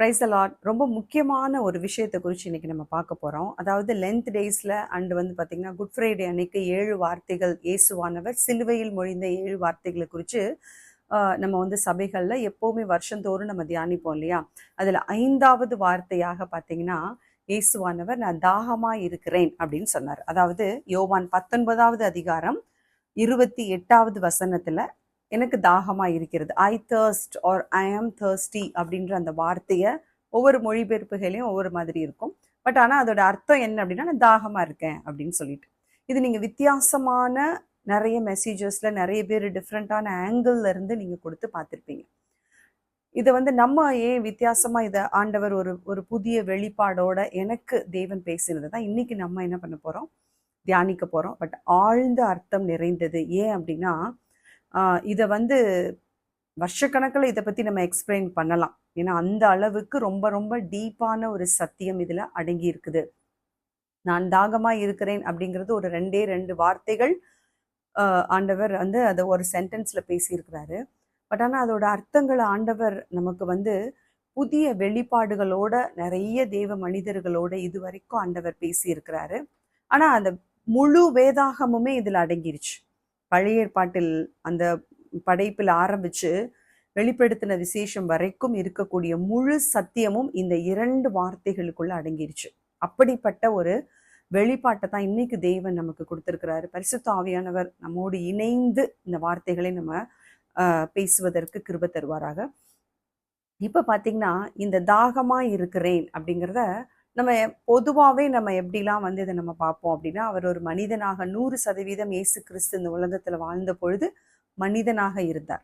Praise the Lord. ரொம்ப முக்கியமான ஒரு விஷயத்தை குறித்து இன்னைக்கு நம்ம பார்க்க போகிறோம். அதாவது லென்த் டேஸில் அண்டு வந்து பார்த்திங்கன்னா குட் ஃப்ரைடே அன்னைக்கு 7 வார்த்தைகள் இயேசுவானவர் சிலுவையில் மொழிந்த 7 வார்த்தைகளை குறித்து நம்ம வந்து சபைகளில் எப்போவுமே வருஷந்தோறும் நம்ம தியானிப்போம் இல்லையா. அதில் 5வது வார்த்தையாக பார்த்தீங்கன்னா இயேசுவானவர் நான் தாகமாக இருக்கிறேன் அப்படின்னு சொன்னார். அதாவது யோவான் 19வது அதிகாரம் 28வது வசனத்தில் எனக்கு தாகமா இருக்கிறது, ஐ தர்ஸ்ட் ஆர் ஐ ஆம் தர்ஸ்டி அப்படின்ற அந்த வார்த்தையை ஒவ்வொரு மொழிபெயர்ப்புகளையும் ஒவ்வொரு மாதிரி இருக்கும். பட் ஆனால் அதோட அர்த்தம் என்ன அப்படின்னா நான் தாகமா இருக்கேன் அப்படின்னு சொல்லிட்டு. இது நீங்க வித்தியாசமான நிறைய மெசேஜஸ்ல நிறைய பேர் டிஃப்ரெண்டான ஆங்கிள் இருந்து நீங்க கொடுத்து பார்த்துருப்பீங்க. இதை வந்து நம்ம ஏன் வித்தியாசமா இதை ஆண்டவர் ஒரு ஒரு புதிய வெளிப்பாடோட எனக்கு தேவன் பேசினது தான் இன்னைக்கு நம்ம என்ன பண்ண போறோம், தியானிக்க போறோம். பட் ஆழ்ந்த அர்த்தம் நிறைந்தது. ஏன் அப்படின்னா இதை வந்து வருஷக்கணக்கில் இதை பற்றி நம்ம எக்ஸ்பிளைன் பண்ணலாம். ஏன்னா அந்த அளவுக்கு ரொம்ப ரொம்ப டீப்பான ஒரு சத்தியம் இதில் அடங்கி இருக்குது. நான் தாகமாக இருக்கிறேன் அப்படிங்கிறது ஒரு 2 வார்த்தைகள் ஆண்டவர் வந்து அதை ஒரு சென்டென்ஸில் பேசியிருக்கிறாரு. பட் ஆனால் அதோட அர்த்தங்களை ஆண்டவர் நமக்கு வந்து புதிய வெளிப்பாடுகளோட நிறைய தேவ மனிதர்களோட இது வரைக்கும் ஆண்டவர் பேசியிருக்கிறாரு. ஆனால் அந்த முழு வேதாகமுமே இதில் அடங்கிருச்சு. பழைய ஏற்பாட்டில் அந்த படைப்பில் ஆரம்பிச்சு வெளிப்படுத்தின விசேஷம் வரைக்கும் இருக்கக்கூடிய முழு சத்தியமும் இந்த 2 வார்த்தைகளுக்குள்ள அடங்கிருச்சு. அப்படிப்பட்ட ஒரு வெளிப்பாட்டை தான் இன்னைக்கு தேவன் நமக்கு கொடுத்திருக்கிறாரு. பரிசுத்த ஆவியானவர் நம்மோடு இணைந்து இந்த வார்த்தைகளை நம்ம பேசுவதற்கு கிருபை தருவாராக. இப்ப பாத்தீங்கன்னா இந்த தாகமா இருக்கிறேன் அப்படிங்கிறத நம்ம பொதுவாகவே நம்ம எப்படிலாம் வந்து இதை நம்ம பார்ப்போம் அப்படின்னா, அவர் ஒரு மனிதனாக 100% இயேசு கிறிஸ்து இந்த உலகத்துல வாழ்ந்த பொழுது மனிதனாக இருந்தார்.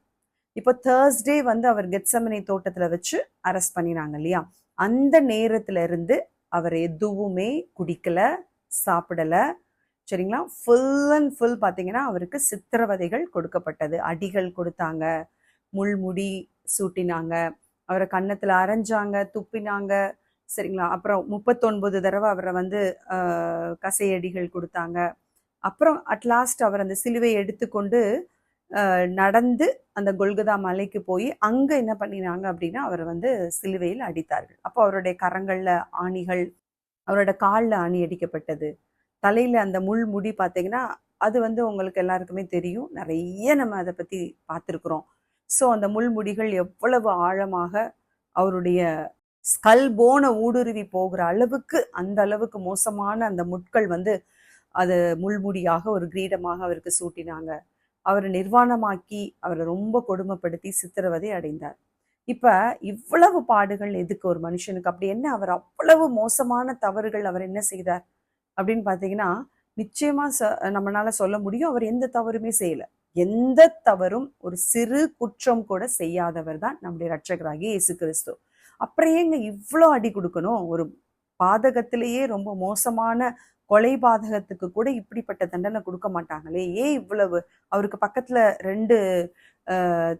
இப்போ தேர்ஸ்டே வந்து அவர் கெத்செமனே தோட்டத்துல வச்சு அரெஸ்ட் பண்ணினாங்க இல்லையா. அந்த நேரத்துல இருந்து அவர் எதுவுமே குடிக்கல, சாப்பிடல, சரிங்களா. ஃபுல் அண்ட் ஃபுல் பார்த்தீங்கன்னா அவருக்கு சித்திரவதைகள் கொடுக்கப்பட்டது. அடிகள் கொடுத்தாங்க, முள்முடி சூட்டினாங்க, அவரை கன்னத்துல அரைஞ்சாங்க, துப்பினாங்க, சரிங்களா. அப்புறம் 39 தடவை அவரை வந்து கசையடிகள் கொடுத்தாங்க. அப்புறம் அட்லாஸ்ட் அவர் அந்த சிலுவை எடுத்துக்கொண்டு நடந்து அந்த கொல்கதா மலைக்கு போய் அங்க என்ன பண்ணினாங்க அப்படின்னா அவரை வந்து சிலுவையில் அடித்தார்கள். அப்போ அவருடைய கரங்கள்ல ஆணிகள், அவரோட காலில் ஆணி அடிக்கப்பட்டது, தலையில அந்த முள் முடி பார்த்தீங்கன்னா அது வந்து உங்களுக்கு எல்லாருக்குமே தெரியும், நிறைய நம்ம அதை பத்தி பார்த்துருக்குறோம். ஸோ அந்த முள்முடிகள் எவ்வளவு ஆழமாக அவருடைய ஸ்கல் போனை ஊடுருவி போகிற அளவுக்கு, அந்த அளவுக்கு மோசமான அந்த முட்கள் வந்து அது முள்முடியாக ஒரு கிரீடமாக அவருக்கு சூட்டினாங்க. அவரை நிர்வாணமாக்கி அவரை ரொம்ப கொடுமைப்படுத்தி சித்திரவதை அடைந்தார். இப்ப இவ்வளவு பாடுகள் எதுக்கு ஒரு மனுஷனுக்கு? அப்படி என்ன அவர் அவ்வளவு மோசமான தவறுகள் அவர் என்ன செய்தார் அப்படின்னு பார்த்தீங்கன்னா, நிச்சயமா நம்மளால சொல்ல முடியும் அவர் எந்த தவறுமே செய்யல. எந்த தவறும், ஒரு சிறு குற்றம் கூட செய்யாதவர் தான் நம்முடைய இரட்சகராகிய இயேசு கிறிஸ்து. அப்புறம் ஏங்க இவ்வளோ அடி கொடுக்கணும்? ஒரு பாதகத்திலேயே ரொம்ப மோசமான கொலை பாதகத்துக்கு கூட இப்படிப்பட்ட தண்டனை கொடுக்க மாட்டாங்களே, ஏன் இவ்வளவு? அவருக்கு பக்கத்துல 2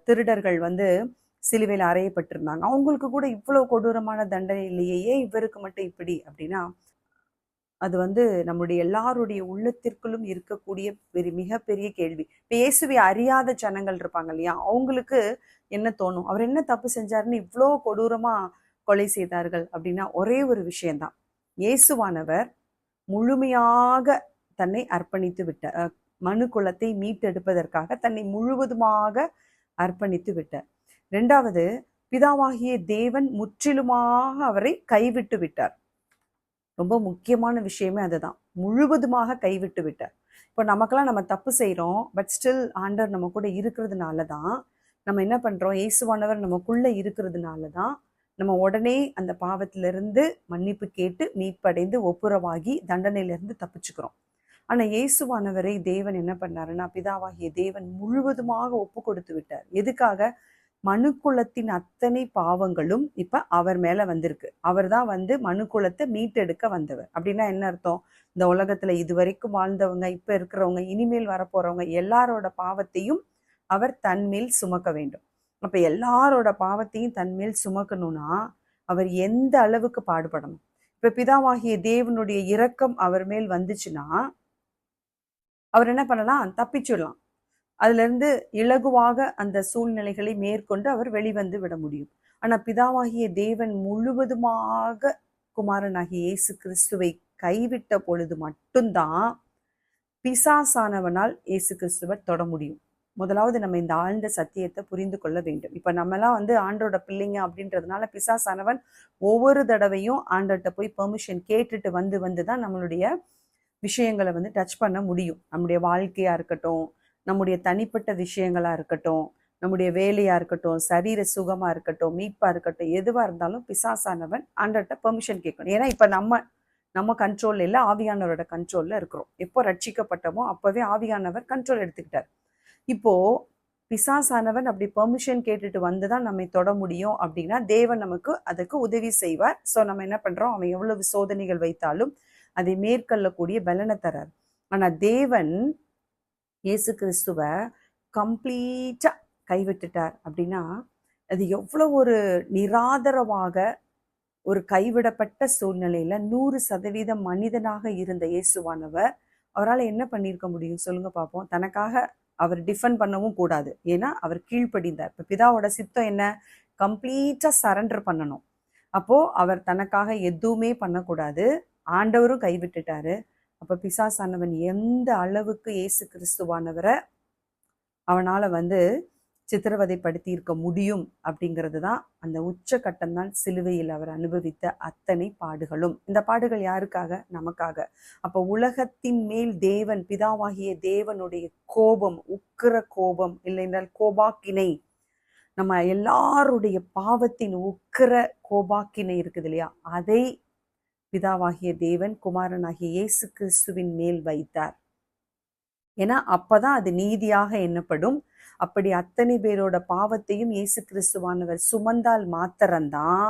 திருடர்கள் வந்து சிலுவையில் அறையப்பட்டிருந்தாங்க, அவங்களுக்கு கூட இவ்வளவு கொடூரமான தண்டனை இல்லையே, ஏன் இவருக்கு மட்டும் இப்படி அப்படின்னா, அது வந்து நம்முடைய எல்லாருடைய உள்ளத்திற்குள்ளும் இருக்கக்கூடிய மிகப்பெரிய கேள்வி. இப்ப இயேசுவை அறியாத ஜனங்கள் இருப்பாங்க இல்லையா, அவங்களுக்கு என்ன தோணும்? அவர் என்ன தப்பு செஞ்சாருன்னு இவ்வளோ கொடூரமா கொலை செய்தார்கள் அப்படின்னா, ஒரே ஒரு விஷயம்தான், இயேசுவானவர் முழுமையாக தன்னை அர்ப்பணித்து விட்டார். மனு குலத்தை மீட்டெடுப்பதற்காக தன்னை முழுவதுமாக அர்ப்பணித்து விட்டார். 2வது, பிதாவாகிய தேவன் முற்றிலுமாக அவரை கைவிட்டு விட்டார். ரொம்ப முக்கியமான விஷயமே அதுதான், முழுவதுமாக கைவிட்டு விட்டார். இப்போ நமக்கெல்லாம் நம்ம தப்பு செய்கிறோம், பட் ஸ்டில் ஆண்டவர் நம்ம கூட இருக்கிறதுனால தான் நம்ம என்ன பண்ணுறோம், இயேசுவானவர் நமக்குள்ளே இருக்கிறதுனால தான் நம்ம உடனே அந்த பாவத்திலிருந்து மன்னிப்பு கேட்டு மீட்படைந்து ஒப்புரவாகி தண்டனையிலிருந்து தப்பிச்சுக்கிறோம். ஆனால் இயேசுவானவரை தேவன் என்ன பண்ணாருன்னா, பிதாவாகிய தேவன் முழுவதுமாக ஒப்பு கொடுத்து விட்டார். எதுக்காக? மனுக்குலத்தின் அத்தனை பாவங்களும் இப்ப அவர் மேல வந்திருக்கு. அவர் தான் வந்து மனுக்குலத்தை மீட்டெடுக்க வந்தவர். அப்படின்னா என்ன அர்த்தம்? இந்த உலகத்துல இதுவரைக்கும் வாழ்ந்தவங்க, இப்ப இருக்கிறவங்க, இனிமேல் வரப்போறவங்க எல்லாரோட பாவத்தையும் அவர் தன்மேல் சுமக்க வேண்டும். அப்ப எல்லாரோட பாவத்தையும் தன்மேல் சுமக்கணும்னா அவர் எந்த அளவுக்கு பாடுபடணும்? இப்ப பிதாவாகிய தேவனுடைய இரக்கம் அவர் மேல் வந்துச்சுன்னா அவர் என்ன பண்ணலாம்? தப்பிச்சிடலாம். அதுல இருந்து இலகுவாக அந்த சூழ்நிலைகளை மேற்கொண்டு அவர் வெளிவந்து விட முடியும். ஆனா பிதாவாகிய தேவன் முழுவதுமாக குமாரனாகிய இயேசு கிறிஸ்துவை கைவிட்ட பொழுது மட்டும்தான் பிசாசானவனால் இயேசு கிறிஸ்துவை தொட முடியும். முதலாவது நம்ம இந்த ஆழ்ந்த சத்தியத்தை புரிந்து கொள்ள வேண்டும். இப்ப நம்ம எல்லாம் ஆண்டோட பிள்ளைங்க அப்படின்றதுனால பிசாசானவன் ஒவ்வொரு தடவையும் ஆண்டோட்ட போய் பெர்மிஷன் கேட்டுட்டு வந்துதான் நம்மளுடைய விஷயங்களை டச் பண்ண முடியும். நம்முடைய வாழ்க்கையா இருக்கட்டும், நம்முடைய தனிப்பட்ட விஷயங்களா இருக்கட்டும், நம்முடைய வேலையா இருக்கட்டும், சரீர சுகமா இருக்கட்டும், மீட்பா இருக்கட்டும், எதுவா இருந்தாலும் பிசாசானவன் ஆண்டோட்ட பெர்மிஷன் கேட்கணும். ஏன்னா இப்ப நம்ம கண்ட்ரோல்ல இல்லை, ஆவியானவரோட கண்ட்ரோல்ல இருக்கிறோம். எப்போ ரட்சிக்கப்பட்டமோ அப்பவே ஆவியானவர் கண்ட்ரோல் எடுத்துக்கிட்டார். இப்போ பிசாசானவன் அப்படி பெர்மிஷன் கேட்டுட்டு வந்துதான் நம்மை தொட முடியும் அப்படின்னா தேவன் நமக்கு அதுக்கு உதவி செய்வார். ஸோ நம்ம என்ன பண்றோம், அவன் எவ்வளவு சோதனைகள் வைத்தாலும் அதை மேற்கொள்ளக்கூடிய பலனை தரார். ஆனா தேவன் இயேசு கிறிஸ்துவ கம்ப்ளீட்டா கைவிட்டுட்டார் அப்படின்னா அது எவ்வளவு ஒரு நிராதரவாக, ஒரு கைவிடப்பட்ட சூழ்நிலையில 100% மனிதனாக இருந்த இயேசுவானவர் அவரால் என்ன பண்ணியிருக்க முடியும் சொல்லுங்க பார்ப்போம். தனக்காக அவர் டிஃபெண்ட் பண்ணவும் கூடாது, ஏன்னா அவர் கீழ்ப்படிந்தார். இப்போ பிதாவோட சித்தம் என்ன, கம்ப்ளீட்டா சரண்டர் பண்ணணும். அப்போ அவர் தனக்காக எதுவுமே பண்ணக்கூடாது, ஆண்டவரும் கைவிட்டுட்டாரு. அப்ப பிசாசானவன் எந்த அளவுக்கு இயேசு கிறிஸ்துவானவரை அவனால சித்திரவதைப்படுத்தி இருக்க முடியும் அப்படிங்கிறது தான் அந்த உச்சகட்டம் தான் சிலுவையில் அவர் அனுபவித்த அத்தனை பாடுகளும். இந்த பாடுகள் யாருக்காக, நமக்காக. அப்ப உலகத்தின் மேல் தேவன், பிதாவாகிய தேவனுடைய கோபம், உக்கிர கோபம், இல்லை என்றால் கோபாக்கினை, நம்ம எல்லாருடைய பாவத்தின் உக்கிர கோபாக்கினை இருக்குது இல்லையா, அதை பிதாவாகிய தேவன் குமாரனாகிய இயேசு கிறிஸ்துவின் மேல் வைத்தார். ஏன்னா அப்பதான் அது நீதியாக எண்ணப்படும். அப்படி அத்தனை பேரோட பாவத்தையும் இயேசு கிறிஸ்துவானவர் சுமந்தால் மாத்திரம்தான்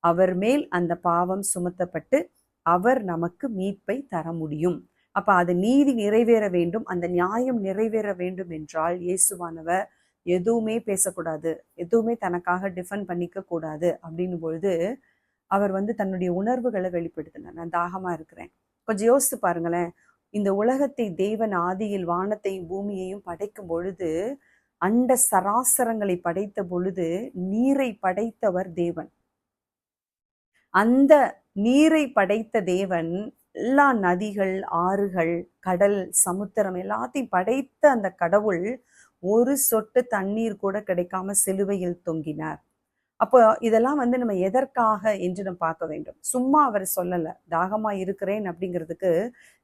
அவர் மேல் அந்த பாவம் சுமத்தப்பட்டு அவர் நமக்கு மீட்பை தர முடியும். அப்ப அது நீதி நிறைவேற வேண்டும், அந்த நியாயம் நிறைவேற வேண்டும் என்றால் இயேசுவானவர் எதுவுமே பேசக்கூடாது, எதுவுமே தனக்காக டிஃபெண்ட் பண்ணிக்க கூடாது. அப்படின்னும் பொழுது அவர் தன்னுடைய உணர்வுகளை வெளிப்படுத்தினார். நான் தாகமா இருக்கிறேன். கொஞ்சம் யோசித்து பாருங்களேன், இந்த உலகத்தை தேவன் ஆதியில் வானத்தையும் பூமியையும் படைக்கும் பொழுது, அண்ட சராசரங்களை படைத்த பொழுது நீரை படைத்தவர் தேவன். அந்த நீரை படைத்த தேவன் எல்லா நதிகள், ஆறுகள், கடல், சமுத்திரம் எல்லாத்தையும் படைத்த அந்த கடவுள் ஒரு சொட்டு தண்ணீர் கூட கிடைக்காம சிலுவையில் தொங்கினார். அப்போ இதெல்லாம் நம்ம எதற்காக என்று நம்ம பார்க்க வேண்டும். சும்மா அவர் சொல்லல, தாகமா இருக்கிறேன் அப்படிங்கிறதுக்கு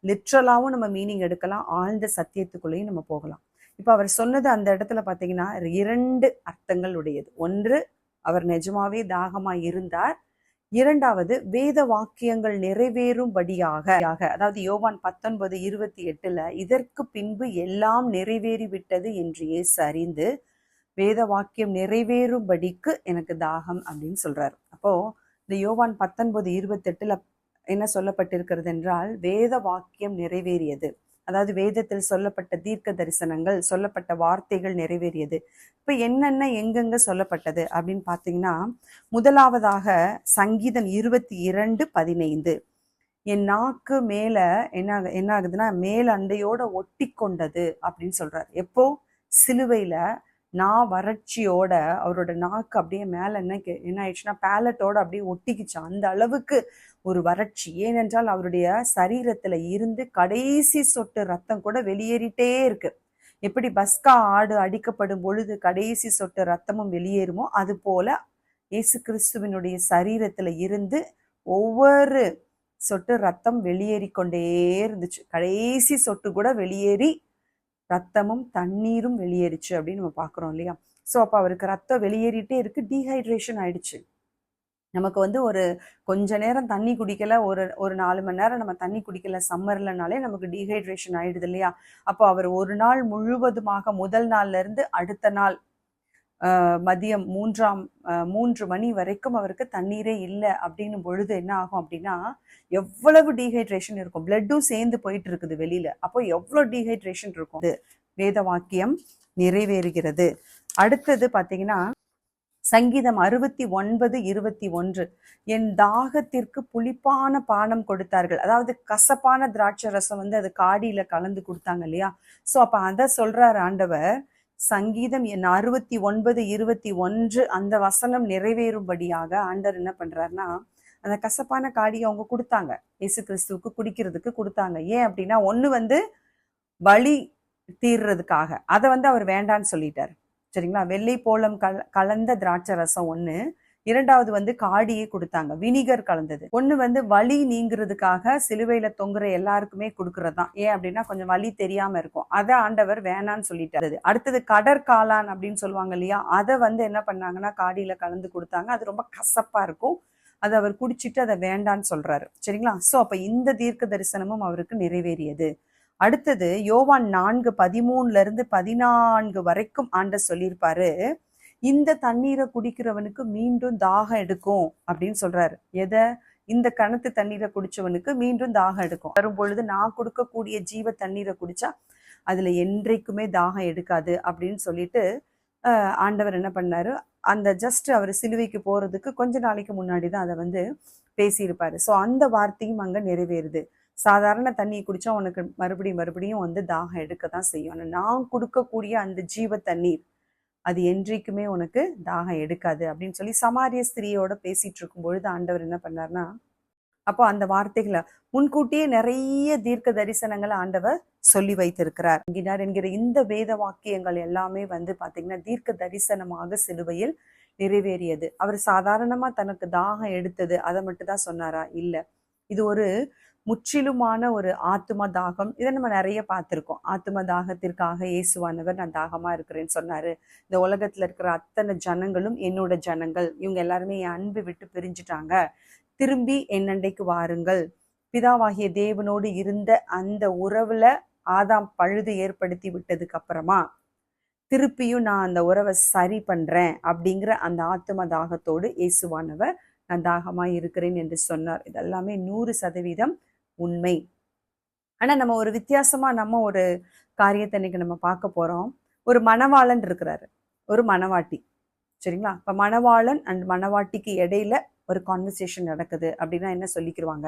லிட்ரலாவும் நம்ம மீனிங் எடுக்கலாம், ஆழ்ந்த சத்தியத்துக்குள்ளேயும் நம்ம போகலாம். இப்ப அவர் சொன்னது அந்த இடத்துல பாத்தீங்கன்னா 2 அர்த்தங்கள் உடையது. ஒன்று, அவர் நிஜமாவே தாகமா இருந்தார். இரண்டாவது, வேத வாக்கியங்கள் நிறைவேறும்படியாக, அதாவது யோவான் 19:28 இதற்கு பின்பு எல்லாம் நிறைவேறிவிட்டது என்று இயேசு அறிந்து வேத வாக்கியம் நிறைவேறும்படிக்கு எனக்கு தாகம் அப்படின்னு சொல்றாரு. அப்போ இந்த யோவான் 19:28 என்ன சொல்லப்பட்டிருக்கிறது என்றால், வேத வாக்கியம் நிறைவேறியது. அதாவது வேதத்தில் சொல்லப்பட்ட தீர்க்க தரிசனங்கள், சொல்லப்பட்ட வார்த்தைகள் நிறைவேறியது. இப்ப என்னென்ன எங்கெங்க சொல்லப்பட்டது அப்படின்னு பாத்தீங்கன்னா, முதலாவதாக சங்கீதம் 22:15 என் நாக்கு மேல என்ன ஆகுதுன்னா மேல் அண்டையோட ஒட்டி கொண்டது அப்படின்னு சொல்றாரு. எப்போ, சிலுவையில நான் வறட்சியோட அவரோட நாக்கு அப்படியே மேல என்ன ஆயிடுச்சுன்னா பேலட்டோட அப்படியே ஒட்டிக்குச்சு. அந்த அளவுக்கு ஒரு வறட்சி. ஏனென்றால் அவருடைய சரீரத்துல இருந்து கடைசி சொட்டு ரத்தம் கூட வெளியேறிட்டே இருக்கு. எப்படி பஸ்கா ஆடு அடிக்கப்படும் பொழுது கடைசி சொட்டு ரத்தமும் வெளியேறுமோ, அது போல இயேசு கிறிஸ்துவினுடைய சரீரத்துல இருந்து ஒவ்வொரு சொட்டு ரத்தம் வெளியேறி கொண்டே இருந்துச்சு. கடைசி சொட்டு கூட வெளியேறி ரத்தமும் தண்ணீரும் வெளியேறிச்சு அப்படின்னு நம்ம பாக்குறோம் இல்லையா. ஸோ அப்போ அவருக்கு ரத்தம் வெளியேறிட்டே இருக்கு, டீஹைட்ரேஷன் ஆயிடுச்சு. நமக்கு ஒரு கொஞ்ச நேரம் தண்ணி குடிக்கல, ஒரு 4 மணி நேரம் நம்ம தண்ணி குடிக்கல சம்மர்லனாலே நமக்கு டீஹைட்ரேஷன் ஆயிடுது இல்லையா. அப்போ அவர் ஒரு நாள் முழுவதுமாக முதல் நாள்ல இருந்து அடுத்த நாள் மதியம் 3 மணி வரைக்கும் அவருக்கு தண்ணீரே இல்லை அப்படின்னும் பொழுது என்ன ஆகும் அப்படின்னா, எவ்வளவு டீஹைட்ரேஷன் இருக்கும். பிளட்டும் சேர்ந்து போயிட்டு இருக்குது வெளியில. அப்போ எவ்வளவு டீஹைட்ரேஷன் இருக்கும். வேத வாக்கியம் நிறைவேறுகிறது. அடுத்தது பாத்தீங்கன்னா சங்கீதம் 69:21 என் தாகத்திற்கு புளிப்பான பானம் கொடுத்தார்கள். அதாவது கசப்பான திராட்சை ரசம் அது காடியில கலந்து கொடுத்தாங்க இல்லையா. சோ அப்ப அத சொல்றாரு ஆண்டவர், சங்கீதம் 69:21 அந்த வசனம் நிறைவேறும்படியாக ஆண்டவர் என்ன பண்றாருன்னா, அந்த கசப்பான காடியை அவங்க கொடுத்தாங்க, இயேசு கிறிஸ்துவுக்கு குடிக்கிறதுக்கு கொடுத்தாங்க. ஏன் அப்படின்னா, ஒண்ணு வந்து வலி தீர்றதுக்காக, அதை வந்து அவர் வேண்டான்னு சொல்லிட்டாரு. சரிங்களா? வெள்ளை போலம் கலந்த திராட்சை ரசம் ஒண்ணு, இரண்டாவது வந்து காடியே கொடுத்தாங்க, வினிகர் கலந்தது. ஒண்ணு வந்து வலி நீங்கிறதுக்காக சிலுவையில தொங்குற எல்லாருக்குமே கொடுக்கறதுதான். ஏன் அப்படின்னா கொஞ்சம் வலி தெரியாம இருக்கும், அதை ஆண்டவர் வேணான்னு சொல்லிட்டாரு. அடுத்தது கடற்காளான் அப்படின்னு சொல்லுவாங்க இல்லையா, அதை வந்து என்ன பண்ணாங்கன்னா காடியில கலந்து கொடுத்தாங்க. அது ரொம்ப கசப்பா இருக்கும், அதை அவர் குடிச்சிட்டு அதை வேண்டான்னு சொல்றாரு. சரிங்களா? சோ அப்ப இந்த தீர்க்க தரிசனமும் அவருக்கு நிறைவேறியது. அடுத்தது யோவான் 4:13-14 வரைக்கும் ஆண்டவர் சொல்லியிருப்பாரு, இந்த தண்ணீரை குடிக்கிறவனுக்கு மீண்டும் தாகம் எடுக்கும் அப்படின்னு சொல்றாரு. எதை? இந்த கிணத்து தண்ணீரை குடிச்சவனுக்கு மீண்டும் தாகம் எடுக்கும். வரும் பொழுது நான் கொடுக்கக்கூடிய ஜீவ தண்ணீரை குடிச்சா அதுல என்றைக்குமே தாகம் எடுக்காது அப்படின்னு சொல்லிட்டு ஆண்டவர் என்ன பண்ணாரு, அந்த ஜஸ்ட் அவர் சிலுவைக்கு போறதுக்கு கொஞ்ச நாளைக்கு முன்னாடி தான் அதை வந்து பேசியிருப்பாரு. ஸோ அந்த வார்த்தையும் அங்க நிறைவேறுது. சாதாரண தண்ணியை குடிச்சா உனக்கு மறுபடியும் வந்து தாகம் எடுக்க தான் செய்யும். ஆனால் நான் கொடுக்கக்கூடிய அந்த ஜீவ தண்ணீர் அது என்றைக்குமே உனக்கு தாகம் எடுக்காது அப்படின்னு சொல்லி சமாரிய ஸ்திரியோட பேசிட்டு இருக்கும் பொழுது ஆண்டவர் என்ன பண்ணார்னா, அப்போ அந்த வார்த்தைகளை முன்கூட்டியே நிறைய தீர்க்க தரிசனங்களை ஆண்டவர் சொல்லி வைத்திருக்கிறார் என்கிற இந்த வேத வாக்கியங்கள் எல்லாமே வந்து பாத்தீங்கன்னா தீர்க்க தரிசனமாக சிலுவையில் நிறைவேறியது. அவர் சாதாரணமா தனக்கு தாகம் எடுத்தது அதை மட்டும் தான் சொன்னாரா? இல்ல, இது ஒரு முற்றிலுமான ஒரு ஆத்ம தாகம். இதை நம்ம நிறைய பார்த்திருக்கோம். ஆத்ம தாகத்திற்காக இயேசுவானவர் நான் தாகமா இருக்கிறேன்னு சொன்னாரு. இந்த உலகத்துல இருக்கிற அத்தனை ஜனங்களும் என்னோட ஜனங்கள், இவங்க எல்லாருமே என் அன்பு விட்டு பிரிஞ்சுட்டாங்க, திரும்பி என்னண்டைக்கு வாருங்கள். பிதாவாகிய தேவனோடு இருந்த அந்த உறவுல ஆதாம் பழுது ஏற்படுத்தி விட்டதுக்கு அப்புறமா திருப்பியும் நான் அந்த உறவை சரி பண்றேன் அப்படிங்கிற அந்த ஆத்ம தாகத்தோடு இயேசுவானவர் நான் தாகமா இருக்கிறேன் என்று சொன்னார். இதெல்லாமே 100% உண்மை. ஆனா நம்ம ஒரு வித்தியாசமா நம்ம ஒரு காரியத்தை இன்னைக்கு நம்ம பார்க்க போறோம். ஒரு மணவாளன் இருக்கிறாரு, ஒரு மணவாட்டி. சரிங்களா? இப்ப மணவாளன் அண்ட் மணவாட்டிக்கு இடையில ஒரு கான்வர்சேஷன் நடக்குது அப்படின்னா என்ன சொல்லிக்கிருவாங்க?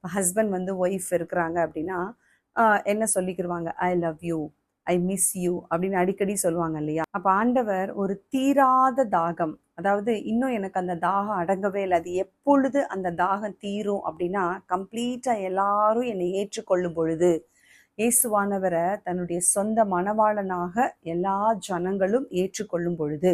ஹஸ்பண்ட் வந்து ஒய்ஃப் இருக்கிறாங்க அப்படின்னா என்ன சொல்லிக்கிருவாங்க? I love you, I miss you அப்படின்னு அடிக்கடி சொல்லுவாங்க இல்லையா? அப்ப ஆண்டவர் ஒரு தீராத தாகம், அதாவது இன்னும் எனக்கு அந்த தாகம் அடங்கவே இல்லை, அது எப்பொழுது அந்த தாகம் தீரும் அப்படின்னா கம்ப்ளீட்டா எல்லாரும் என்னை ஏற்றுக்கொள்ளும் பொழுது, இயேசுவானவரை தன்னுடைய சொந்த மணவாளனாக எல்லா ஜனங்களும் ஏற்றுக்கொள்ளும் பொழுது,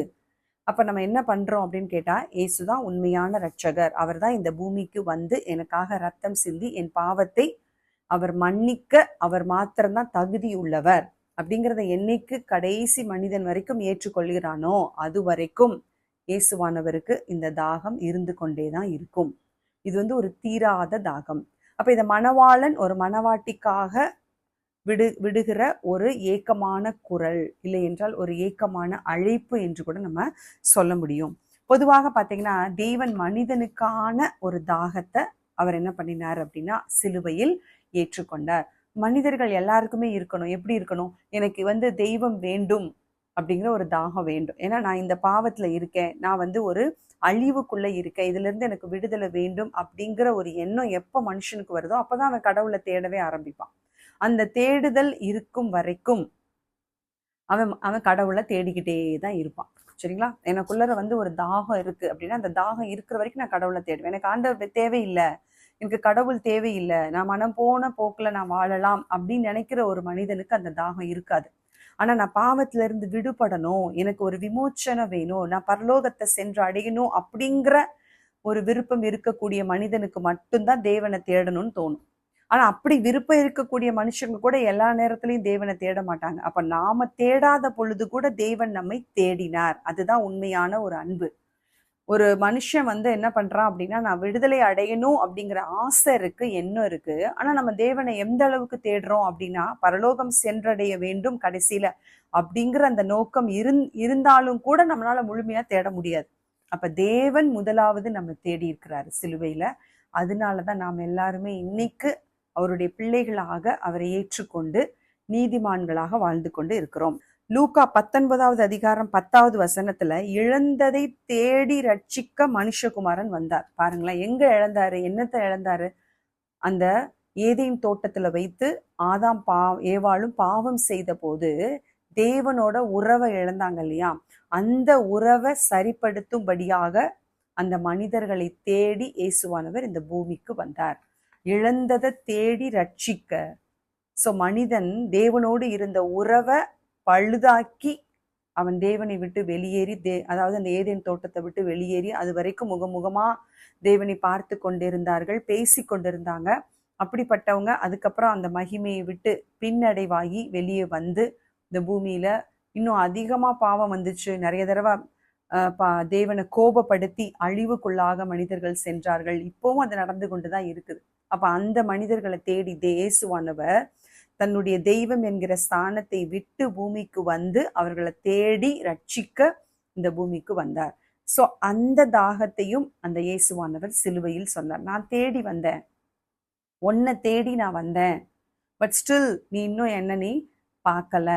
அப்ப நம்ம என்ன பண்றோம் அப்படின்னு கேட்டா, இயேசுதான் உண்மையான ரட்சகர், அவர் தான் இந்த பூமிக்கு வந்து எனக்காக ரத்தம் சிந்தி என் பாவத்தை அவர் மன்னிக்க அவர் மாத்திரம்தான் தகுதி உள்ளவர் அப்படிங்கிறத என்னைக்கு கடைசி மனிதன் வரைக்கும் ஏற்றுக்கொள்கிறானோ அது வரைக்கும் இயேசுவானவருக்கு இந்த தாகம் இருந்து கொண்டேதான் இருக்கும். இது வந்து ஒரு தீராத தாகம். அப்ப இந்த மணவாளன் ஒரு மணவாட்டிக்காக விடுகிற ஒரு ஏக்கமான குரல், இல்லை என்றால் ஒரு ஏக்கமான அழைப்பு என்று கூட நம்ம சொல்ல முடியும். பொதுவாக பார்த்தீங்கன்னா தேவன் மனிதனுக்கான ஒரு தாகத்தை அவர் என்ன பண்ணினார் அப்படின்னா சிலுவையில் ஏற்றுக்கொண்டார். மனிதர்கள் எல்லாருக்குமே இருக்கணும். எப்படி இருக்கணும்? எனக்கு வந்து தெய்வம் வேண்டும் அப்படிங்கிற ஒரு தாகம் வேண்டும். ஏன்னா நான் இந்த பாவத்துல இருக்கேன், நான் வந்து ஒரு அழிவுக்குள்ள இருக்கேன், இதுல இருந்து எனக்கு விடுதலை வேண்டும் அப்படிங்கிற ஒரு எண்ணம் எப்ப மனுஷனுக்கு வருதோ அப்பதான் அவன் கடவுளை தேடவே ஆரம்பிப்பான். அந்த தேடுதல் இருக்கும் வரைக்கும் அவன் கடவுளை தேடிக்கிட்டே தான் இருப்பான். சரிங்களா? எனக்குள்ள வந்து ஒரு தாகம் இருக்கு அப்படின்னா அந்த தாகம் இருக்கிற வரைக்கும் நான் கடவுளை தேடுவேன். எனக்கு ஆண்டவர் தேவையில்லை, எனக்கு கடவுள் தேவையில்லை, நான் மனம் போன போக்குல நான் வாழலாம் அப்படின்னு நினைக்கிற ஒரு மனிதனுக்கு அந்த தாகம் இருக்காது. ஆனா நான் பாவத்துல இருந்து விடுபடணும், எனக்கு ஒரு விமோச்சனம் வேணும், நான் பரலோகத்தை சென்று அடையணும் அப்படிங்கிற ஒரு விருப்பம் இருக்கக்கூடிய மனிதனுக்கு மட்டும்தான் தேவனை தேடணும்னு தோணும். ஆனா அப்படி விருப்பம் இருக்கக்கூடிய மனுஷங்க கூட எல்லா நேரத்திலையும் தேவனை தேட மாட்டாங்க. அப்ப நாம தேடாத பொழுது கூட தேவன் நம்மை தேடினார். அதுதான் உண்மையான ஒரு அன்பு. ஒரு மனுஷன் வந்து என்ன பண்றான் அப்படின்னா, நான் விடுதலை அடையணும் அப்படிங்கிற ஆசை இருக்கு, எண்ணம் இருக்கு. ஆனா நம்ம தேவனை எந்த அளவுக்கு தேடுறோம் அப்படின்னா, பரலோகம் சென்றடைய வேண்டும் கடைசியில அப்படிங்கிற அந்த நோக்கம் இருந்தாலும் கூட நம்மளால முழுமையா தேட முடியாது. அப்ப தேவன் முதலாவது நம்ம தேடி இருக்கிறாரு சிலுவையில. அதனாலதான் நாம் எல்லாருமே இன்னைக்கு அவருடைய பிள்ளைகளாக அவரை ஏற்றுக்கொண்டு நீதிமான்களாக வாழ்ந்து கொண்டு இருக்கிறோம். லூக்கா 19வது அதிகாரம் 10வது வசனத்துல இழந்ததை தேடி ரட்சிக்க மனுஷகுமாரன் வந்தார். பாருங்களேன், எங்க இழந்தாரு? என்னத்தை இழந்தாரு? அந்த ஏதேன் தோட்டத்துல வைத்து ஆதாம் ஏவாளும் பாவம் செய்த போது தேவனோட உறவை இழந்தாங்க இல்லையா, அந்த உறவை சரிப்படுத்தும்படியாக அந்த மனிதர்களை தேடி இயேசுவானவர் இந்த பூமிக்கு வந்தார். இழந்ததை தேடி ரட்சிக்க. ஸோ மனிதன் தேவனோடு இருந்த உறவை பழுதாக்கி அவன் தேவனை விட்டு வெளியேறி அதாவது அந்த ஏதேன் தோட்டத்தை விட்டு வெளியேறி அது வரைக்கும் முகமுகமா தேவனை பார்த்து கொண்டிருந்தார்கள், பேசி கொண்டிருந்தாங்க. அப்படிப்பட்டவங்க அதுக்கப்புறம் அந்த மகிமையை விட்டு பின்னடைவாகி வெளியே வந்து இந்த பூமியில இன்னும் அதிகமா பாவம் வந்துச்சு. நிறைய தடவை தேவனை கோபப்படுத்தி அழிவுக்குள்ளாக மனிதர்கள் சென்றார்கள். இப்பவும் அது நடந்து கொண்டுதான் இருக்குது. அப்ப அந்த மனிதர்களை தேடி இயேசுவானவர் தன்னுடைய தெய்வம் என்கிற ஸ்தானத்தை விட்டு பூமிக்கு வந்து அவர்களை தேடி ரட்சிக்க இந்த பூமிக்கு வந்தார். சோ அந்த தாகத்தையும் அந்த இயேசுவானவர் சிலுவையில் சொன்னார். நான் தேடி வந்தேன், உன்னை தேடி நான் வந்தேன், பட் ஸ்டில் நீ இன்னும் என்ன நீ பார்க்கல,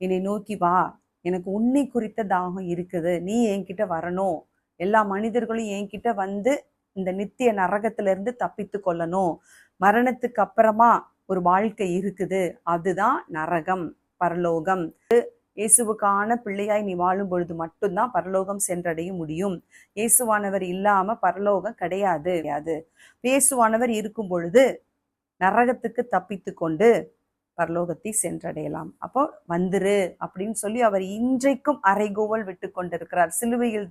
என்னை நோக்கி வா, எனக்கு உன்னை குறித்த தாகம் இருக்குது, நீ என்கிட்ட வரணும், எல்லா மனிதர்களும் என்கிட்ட வந்து இந்த நித்திய நரகத்துல இருந்து தப்பித்து கொள்ளணும், மரணத்துக்கு அப்புறமா ஒரு வாழ்க்கை இருக்குது, அதுதான் நரகம் பரலோகம். இயேசுவுக்கான பிள்ளையாய் நீ வாழும் பொழுது மட்டும்தான் பரலோகம் சென்றடைய முடியும். இயேசுவானவர் இல்லாம பரலோகம் கிடையாது. இயேசுவானவர் இருக்கும் பொழுது நரகத்துக்கு தப்பித்து கொண்டு பரலோகத்தை சென்றடையலாம். அப்போ வந்துரு அப்படின்னு சொல்லி அவர் இன்றைக்கும் அறைகோவல் விட்டு கொண்டிருக்கிறார். சிலுவையில்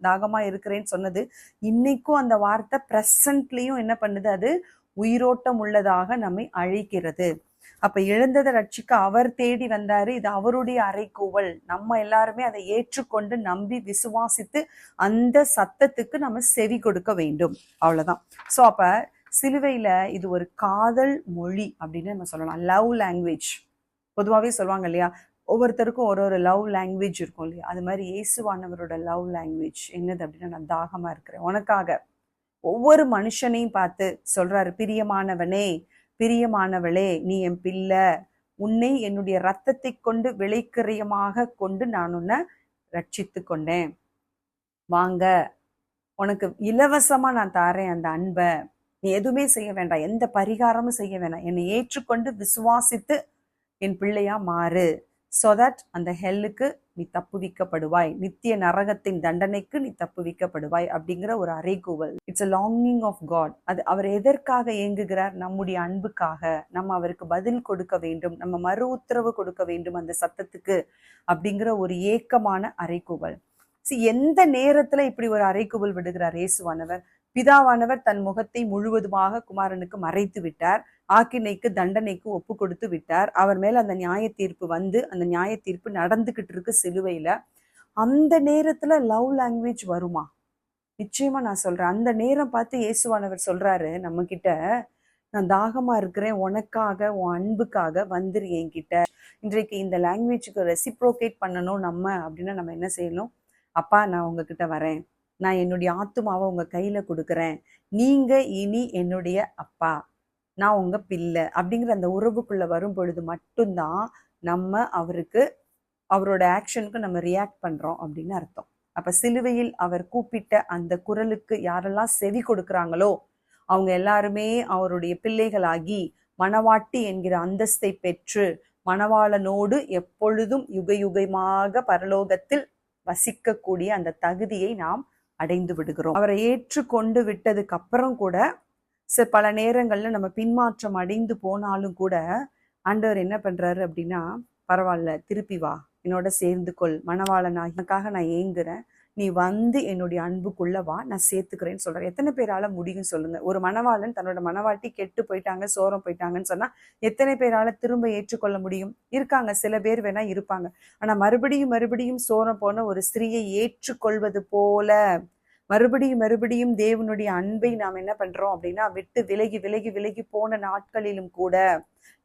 தாகமா இருக்கிறேன்னு சொன்னது இன்னைக்கும் அந்த வார்த்தை பிரசன்ட்லயும் என்ன பண்ணுது, அது உயிரோட்டம் உள்ளதாக நம்மை அழைக்கிறது. அப்ப இழந்ததை ரட்சிக்க அவர் தேடி வந்தாரு. இது அவருடைய அறைகூவல். நம்ம எல்லாருமே அதை ஏற்றுக்கொண்டு நம்பி விசுவாசித்து அந்த சத்தத்துக்கு நம்ம செவி கொடுக்க வேண்டும். அவ்வளவுதான். சோ அப்ப சிலுவையில இது ஒரு காதல் மொழி அப்படின்னு நம்ம சொல்லலாம். லவ் லாங்குவேஜ் பொதுவாகவே சொல்லுவாங்க இல்லையா, ஒவ்வொருத்தருக்கும் ஒரு ஒரு லவ் லாங்குவேஜ் இருக்கும் இல்லையா, அது மாதிரி இயேசுவானவரோட லவ் லாங்குவேஜ் என்னது அப்படின்னா, நான் தாகமா இருக்கிறேன் உனக்காக. ஒவ்வொரு மனுஷனையும் பார்த்து சொல்றாரு, பிரியமானவனே பிரியமானவளே நீ என் பிள்ளை, உன்னை என்னுடைய ரத்தத்தை கொண்டு விலைக்கிரயமாக கொண்டு நான் உன்னை ரட்சித்து கொண்டேன், வாங்க உனக்கு இலவசமா நான் தாரேன் அந்த அன்பை, நீ எதுவுமே செய்ய வேண்டாம், எந்த பரிகாரமும் செய்ய வேண்டாம், என்னை ஏற்றுக்கொண்டு விசுவாசித்து என் பிள்ளையா மாறு, so that அந்த ஹெல்லுக்கு நீ தப்புவிக்கப்படுவாய், நித்திய நரகத்தின் தண்டனைக்கு நீ தப்புவிக்கப்படுவாய் அப்படிங்கிற ஒரு அறைகூவல். It's a longing of God. அது அவர் எதற்காக ஏங்குகிறார்? நம்முடைய அன்புக்காக. நம்ம அவருக்கு பதில் கொடுக்க வேண்டும், நம்ம மறு உத்தரவு கொடுக்க வேண்டும் அந்த சத்தத்துக்கு அப்படிங்கிற ஒரு ஏக்கமான அறைகூவல். எந்த நேரத்துல இப்படி ஒரு அறைகூவல் விடுகிறார் இயேசுவானவர்? பிதாவானவர் தன் முகத்தை முழுவதுமாக குமாரனுக்கு மறைத்து விட்டார், ஆக்கினைக்கு தண்டனைக்கு ஒப்பு கொடுத்து விட்டார். அவர் மேல அந்த நியாய தீர்ப்பு வந்து அந்த நியாய தீர்ப்பு நடந்துகிட்டு இருக்கு சிலுவையில. அந்த நேரத்துல லவ் லாங்குவேஜ் வருமா? நிச்சயமா நான் சொல்றேன். அந்த நேரம் பார்த்து இயேசுவானவர் சொல்றாரு நம்ம கிட்ட, நான் தாகமா இருக்கிறேன், உனக்காக உன் அன்புக்காக வந்துரு என்கிட்ட. இன்றைக்கு இந்த லாங்குவேஜுக்கு ரெசிப்ரோகேட் பண்ணணும் நம்ம அப்படின்னா நம்ம என்ன செய்யணும்? அப்பா நான் உங்ககிட்ட வரேன், நான் என்னுடைய ஆத்துமாவை உங்க கையில கொடுக்குறேன், நீங்க இனி என்னுடைய அப்பா, நான் உங்க பிள்ளை அப்படிங்கிற அந்த உறவுக்குள்ள வரும் பொழுது மட்டும்தான் நம்ம அவருக்கு அவரோட ஆக்ஷனுக்கு நம்ம ரியாக்ட் பண்றோம் அப்படின்னு அர்த்தம். அப்ப சிலுவையில் அவர் கூப்பிட்ட அந்த குரலுக்கு யாரெல்லாம் செவி கொடுக்குறாங்களோ அவங்க எல்லாருமே அவருடைய பிள்ளைகளாகி மணவாட்டி என்கிற அந்தஸ்தை பெற்று மணவாளனோடு எப்பொழுதும் யுக யுகமாக பரலோகத்தில் வசிக்கக்கூடிய அந்த தகுதியை நாம் அடைந்து விடுகிறோம். அவரை ஏற்றுக்கொண்டு விட்டதுக்கு அப்புறம் கூட பல நேரங்கள்ல நம்ம பின்மாற்றம் அடைந்து போனாலும் கூட ஆண்டவர் என்ன பண்றாரு அப்படின்னா, பரவாயில்ல திருப்பி வா, என்னோட சேர்ந்து கொள், மணவாளனாக நான் ஏங்குறேன், நீ வந்து என்னுடைய அன்புக்குள்ள வா, நான் சேர்த்துக்கிறேன்னு சொல்றேன். எத்தனை பேரால முடியும் சொல்லுங்க? ஒரு மணவாளன் தன்னோட மணவாட்டி கெட்டு போயிட்டாங்க, சோரம் போயிட்டாங்கன்னு சொன்னா எத்தனை பேரால திரும்ப ஏற்றுக்கொள்ள முடியும்? இருக்காங்க, சில பேர் வேணா இருப்பாங்க. ஆனா மறுபடியும் மறுபடியும் சோரம் போன ஒரு ஸ்திரீயை ஏற்றுக்கொள்வது போல மறுபடியும் தேவனுடைய அன்பை நாம் என்ன பண்றோம் அப்படின்னா, விட்டு விலகி விலகி விலகி போன நாட்களிலும் கூட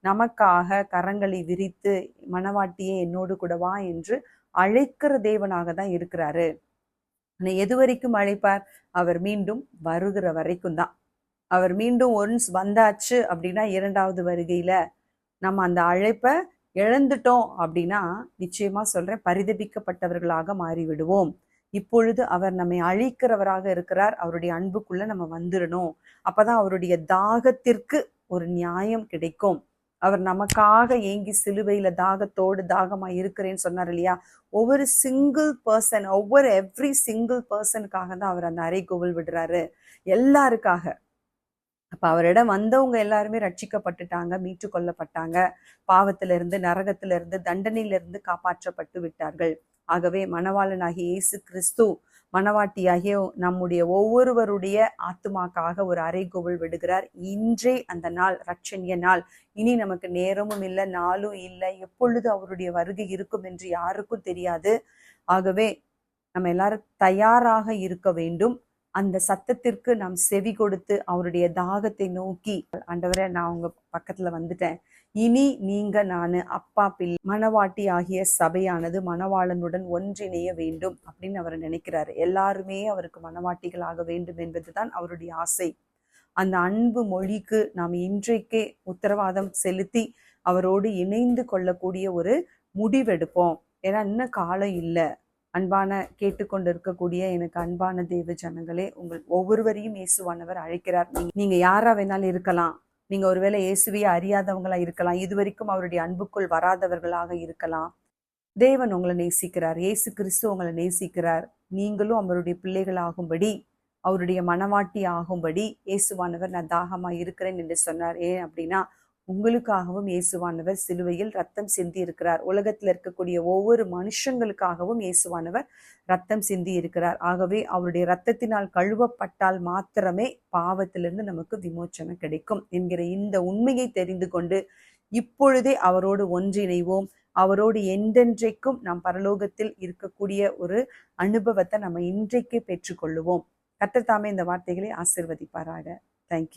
நமக்காக கரங்களை விரித்து மணவாட்டியே என்னோடு கூட வா என்று அழைக்கிற தேவனாக தான் இருக்கிறாரு. எது வரைக்கும் அழைப்பார்? அவர் மீண்டும் வருகிற வரைக்கும் தான். அவர் மீண்டும் ஒன்ஸ் வந்தாச்சு அப்படின்னா இரண்டாவது வருகையில நம்ம அந்த அழைப்பை இழந்துட்டோம் அப்படின்னா நிச்சயமா சொல்றேன், பரிதபிக்கப்பட்டவர்களாக மாறிவிடுவோம். இப்பொழுது அவர் நம்மை அழிக்கிறவராக இருக்கிறார். அவருடைய அன்புக்குள்ள நம்ம வந்துடணும். அப்பதான் அவருடைய தாகத்திற்கு ஒரு நியாயம் கிடைக்கும். அவர் நமக்காக ஏங்கி சிலுவையில தாகத்தோடு தாகமா இருக்கிறேன்னு சொன்னார் இல்லையா? ஒவ்வொரு சிங்கிள் பர்சன், எவ்ரி சிங்கிள் பர்சனுக்காக தான் அவர் அந்த அறைகூவல் விடுறாரு, எல்லாருக்காக. அப்ப அவரிடம் வந்தவங்க எல்லாருமே ரட்சிக்கப்பட்டுட்டாங்க, மீட்டு கொள்ளப்பட்டாங்க, பாவத்திலிருந்து, நரகத்திலிருந்து, தண்டனையிலிருந்து காப்பாற்றப்பட்டு விட்டார்கள். ஆகவே மணவாளனாகிய இயேசு கிறிஸ்து மணவாட்டியாகிய நம்முடைய ஒவ்வொருவருடைய ஆத்துமாக்காக ஒரு அறைகூவல் விடுகிறார். இன்றே அந்த நாள், ரட்சணிய நாள். இனி நமக்கு நேரமும் இல்லை, நாளும் இல்லை, எப்பொழுது அவருடைய வருகை இருக்கும் என்று யாருக்கும் தெரியாது. ஆகவே நம்ம எல்லாரும் தயாராக இருக்க வேண்டும். அந்த சத்தத்திற்கு நாம் செவி கொடுத்து அவருடைய தாகத்தை நோக்கி, ஆண்டவரே நான் உங்க பக்கத்துல வந்துட்டேன், இனி நீங்க நானு அப்பா பிள்ளை, மணவாட்டி ஆகிய சபையானது மணவாளனுடன் ஒன்றிணைய வேண்டும் அப்படின்னு அவர் நினைக்கிறாரு. எல்லாருமே அவருக்கு மணவாட்டிகள் ஆக வேண்டும் என்பதுதான் அவருடைய ஆசை. அந்த அன்பு மொழிக்கு நாம் இன்றைக்கே உத்தரவாதம் செலுத்தி அவரோடு இணைந்து கொள்ளக்கூடிய ஒரு முடிவெடுப்போம். ஏன்னா இன்னும் காலம் இல்லை. அன்பான கேட்டுக்கொண்டு இருக்கக்கூடிய எனக்கு அன்பான தேவ ஜனங்களே, உங்கள் ஒவ்வொருவரையும் இயேசுவானவர் அழைக்கிறார். நீங்க யாரா வேணாலும் இருக்கலாம். நீங்க ஒருவேளை இயேசுவையே அறியாதவங்களா இருக்கலாம், இதுவரைக்கும் அவருடைய அன்புக்குள் வராதவர்களாக இருக்கலாம். தேவன் உங்களை நேசிக்கிறார், இயேசு கிறிஸ்து உங்களை நேசிக்கிறார். நீங்களும் அவருடைய பிள்ளைகள் ஆகும்படி, அவருடைய மனவாட்டி ஆகும்படி இயேசுவானவர் நான் தாகமா இருக்கிறேன் என்று சொன்னார். ஏன் அப்படின்னா, உங்களுக்காகவும் இயேசுவானவர் சிலுவையில் ரத்தம் சிந்தி இருக்கிறார். உலகத்தில் இருக்கக்கூடிய ஒவ்வொரு மனுஷங்களுக்காகவும் இயேசுவானவர் ரத்தம் சிந்தி இருக்கிறார். ஆகவே அவருடைய ரத்தத்தினால் கழுவப்பட்டால் மாத்திரமே பாவத்திலிருந்து நமக்கு விமோச்சனம் கிடைக்கும் என்கிற இந்த உண்மையை தெரிந்து கொண்டு இப்பொழுதே அவரோடு ஒன்றிணைவோம். அவரோடு என்றென்றைக்கும் நாம் பரலோகத்தில் இருக்கக்கூடிய ஒரு அனுபவத்தை நம்ம இன்றைக்கே பெற்றுக்கொள்ளுவோம். கர்த்தர் தாமே இந்த வார்த்தைகளை ஆசீர்வதிப்பாராக. தேங்க்யூ.